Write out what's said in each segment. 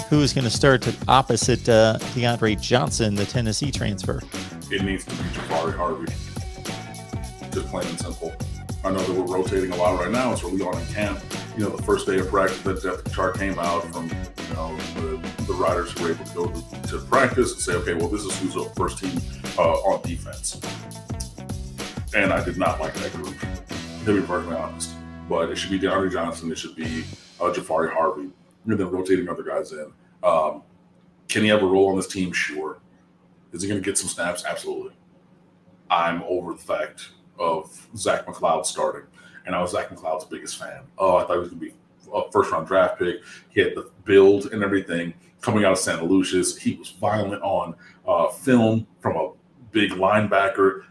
who is going to start opposite DeAndre Johnson, the Tennessee transfer? It needs to be Jahfari Harvey. Just plain and simple. I know that we're rotating a lot right now. It's early on in camp. The first day of practice, the depth chart came out from the riders who were able to go to practice and say, okay, well, this is who's the first team on defense. And I did not like that group, to be perfectly honest. But it should be DeAndre Johnson. It should be Jahfari Harvey. And then rotating other guys in. Can he have a role on this team? Sure. Is he going to get some snaps? Absolutely. I'm over the fact of Zach McCloud starting. And I was Zach McCloud's biggest fan. I thought he was going to be a first-round draft pick. He had the build and everything coming out of Santa Lucia's. He was violent on film from a big linebacker.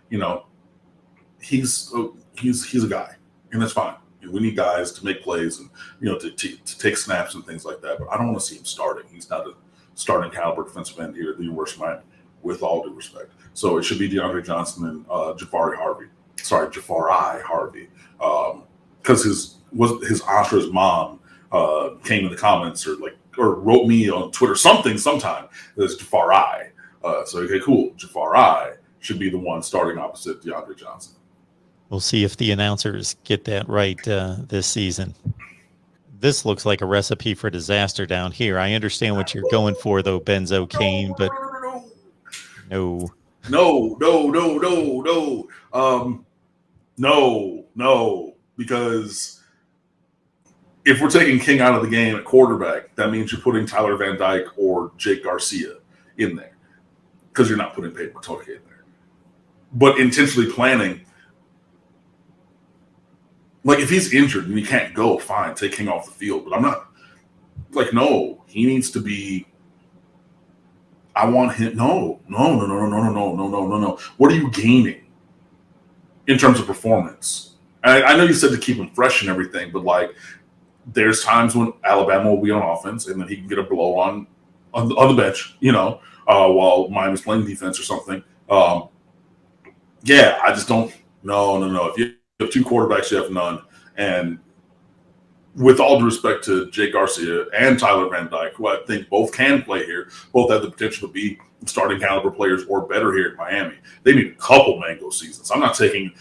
He's a guy, and that's fine. We need guys to make plays and to take snaps and things like that. But I don't want to see him starting. He's not a starting caliber defensive end here at the University of Miami, with all due respect. So it should be DeAndre Johnson and Jahfari Harvey. Because his Asha's mom came in the comments or wrote me on Twitter sometime that's Jahfari. So okay, cool. Jahfari should be the one starting opposite DeAndre Johnson. We'll see if the announcers get that right this season. This looks like a recipe for disaster down here. I understand what you're going for, though, Benzo Kane, but no. No, because if we're taking King out of the game at quarterback, that means you're putting Tyler Van Dyke or Jake Garcia in there because you're not putting Peyton Matoke in there. But intentionally planning, if he's injured and he can't go, fine, take King off the field. But I'm not no, he needs to be. I want him. No. What are you gaining in terms of performance? I know you said to keep him fresh and everything, but there's times when Alabama will be on offense and then he can get a blow on the bench, while Miami's playing defense or something. Yeah, I just don't. No. If you have two quarterbacks, you have none. And with all due respect to Jake Garcia and Tyler Van Dyke, who I think both can play here, both have the potential to be starting caliber players or better here at Miami. They need a couple mango seasons. I'm not taking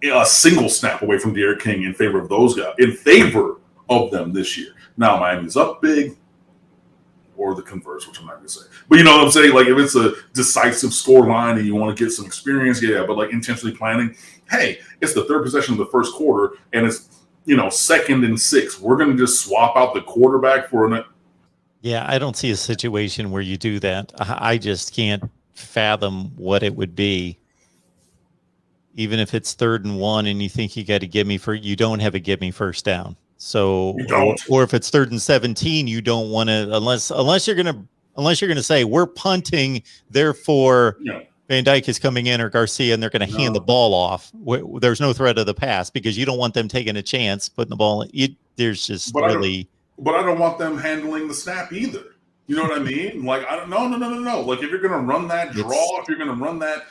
a single snap away from Derek King in favor of those guys, in favor of them this year. Now, Miami's up big, or the converse, which I'm not going to say. But you know what I'm saying? If it's a decisive score line and you want to get some experience, yeah, but intentionally planning, hey, it's the third possession of the first quarter, and it's, 2nd and 6. We're going to just swap out the quarterback for an. Yeah, I don't see a situation where you do that. I just can't fathom what it would be. Even if it's 3rd and 1 and you think you got to you don't have a give me first down. So, or if it's 3rd and 17, you don't want to, unless you're going to say we're punting, therefore Van Dyke is coming in or Garcia, and they're going to hand the ball off. There's no threat of the pass because you don't want them taking a chance putting the ball in. There's just but I don't want them handling the snap either. You know what I mean? I don't. No. If you're going to run that draw, if you're going to run that,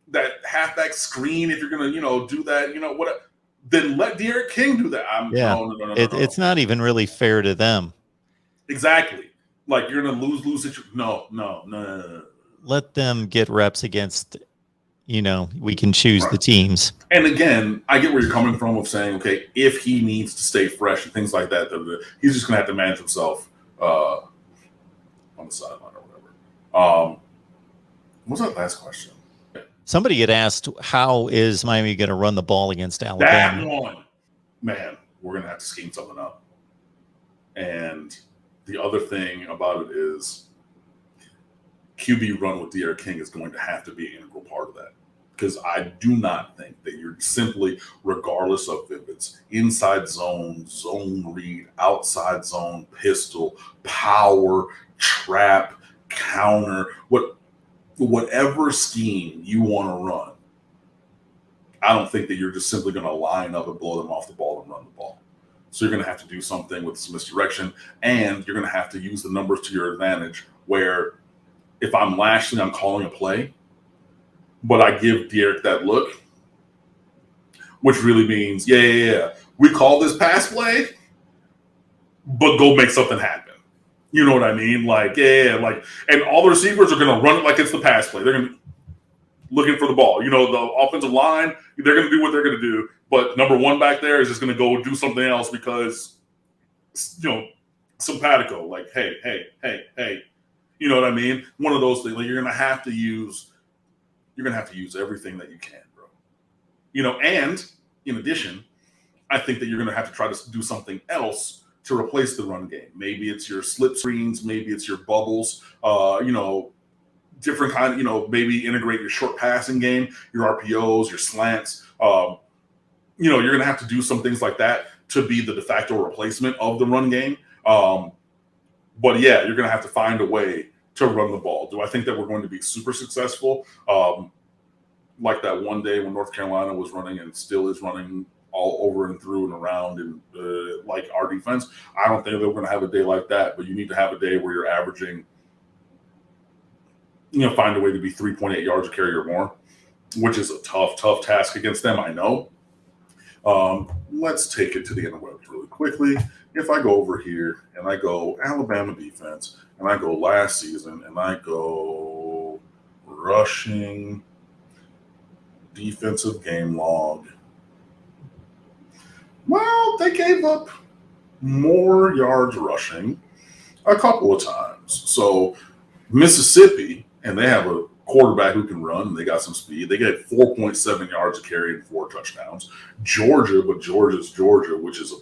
that halfback screen, if you're going to, do that, what? Then let Derek King do that. No. It's not even really fair to them. Exactly. You're going to lose it. No. Let them get reps against, we can choose the teams. And again, I get where you're coming from of saying, okay, if he needs to stay fresh and things like that, he's just going to have to manage himself on the sideline or whatever. What was that last question? Somebody had asked, how is Miami going to run the ball against Alabama? That one. Man, we're going to have to scheme something up. And the other thing about it is QB run with Derek King is going to have to be an integral part of that. Because I do not think that you're simply, regardless of if it's inside zone, zone read, outside zone, pistol, power, trap, counter, whatever scheme you want to run, I don't think that you're just simply going to line up and blow them off the ball and run the ball. So you're going to have to do something with some misdirection, and you're going to have to use the numbers to your advantage where if I'm Lashley, I'm calling a play, but I give Derek that look, which really means, yeah, we call this pass play, but go make something happen. You know what I mean? Like, yeah, like, and all the receivers are going to run it like it's the pass play. They're going to be looking for the ball. You know, the offensive line, they're going to do what they're going to do. But number one back there is just going to go do something else because, you know, simpatico, like, hey. You know what I mean? One of those things. Like, you're going to have to use everything that you can, bro. You know, and in addition, I think that you're going to have to try to do something else to replace the run game. Maybe it's your slip screens, maybe it's your bubbles, you know, different kind of, you know, maybe integrate your short passing game, your RPOs, your slants. You know, you're going to have to do some things like that to be the de facto replacement of the run game. But yeah, you're going to have to find a way to run the ball. Do I think that we're going to be super successful? Like that one day when North Carolina was running and still is running all over and through and around and like our defense. I don't think that we're going to have a day like that, but you need to have a day where you're averaging, you know, find a way to be 3.8 yards a carry or more, which is a tough task against them, I know. Let's take it to the interwebs really quickly. If I go over here and I go Alabama defense and I go last season and I go rushing defensive game log, well, they gave up more yards rushing a couple of times. So Mississippi, and they have a quarterback who can run, and they got some speed. They get 4.7 yards a carry and 4 touchdowns. Georgia, but Georgia's Georgia, which is a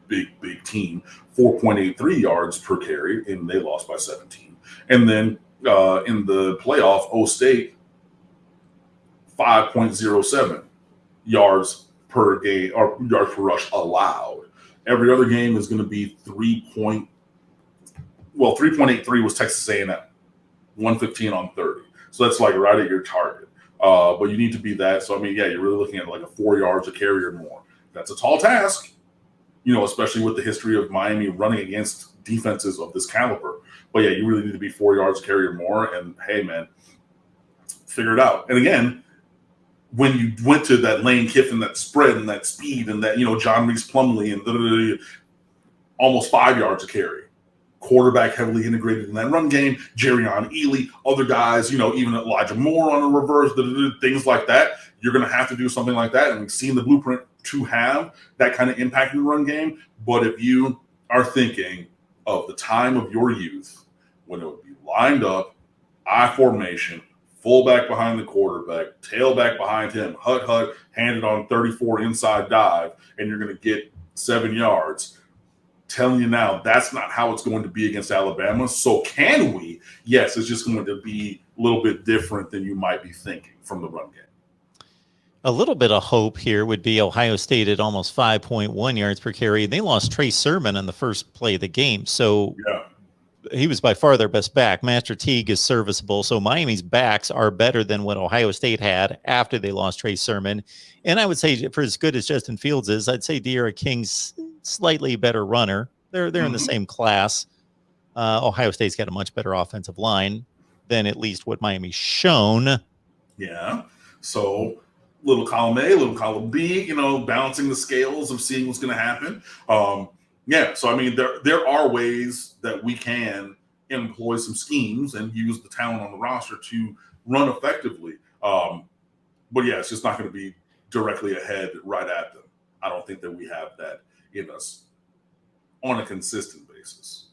big team, 4.83 yards per carry, and they lost by 17. And then in the playoff, O State, 5.07 yards per game or yards per rush allowed. Every other game is going to be 3.83 was Texas A&M, 115 on 30. So that's like right at your target. But you need to be that. So, I mean, yeah, you're really looking at like a 4 yards a carry or more. That's a tall task, you know, especially with the history of Miami running against defenses of this caliber. But yeah, you really need to be 4 yards a carry or more. And hey, man, figure it out. And again, when you went to that Lane Kiffin, that spread and that speed and that, you know, John Reese Plumlee and almost 5 yards a carry. Quarterback heavily integrated in that run game, Jerrion Ely, other guys, you know, even Elijah Moore on a reverse, things like that. You're going to have to do something like that. And we've seen the blueprint to have that kind of impact in the run game. But if you are thinking of the time of your youth, when it would be lined up, I formation, fullback behind the quarterback, tailback behind him, hut, handed on 34 inside dive, and you're going to get 7 yards. Telling you now, that's not how it's going to be against Alabama. So can we? Yes, it's just going to be a little bit different than you might be thinking from the run game. A little bit of hope here would be Ohio State at almost 5.1 yards per carry. They lost Trey Sermon on the first play of the game. So yeah, he was by far their best back. Master Teague is serviceable. So Miami's backs are better than what Ohio State had after they lost Trey Sermon. And I would say for as good as Justin Fields is, I'd say De'Ara King's slightly better runner. They're in the same class. Ohio State's got a much better offensive line than at least what Miami's shown. Yeah. So little column A, little column B, you know, balancing the scales of seeing what's going to happen. Yeah. So, I mean, there are ways that we can employ some schemes and use the talent on the roster to run effectively. But yeah, it's just not going to be directly ahead right at them. I don't think that we have that in us on a consistent basis.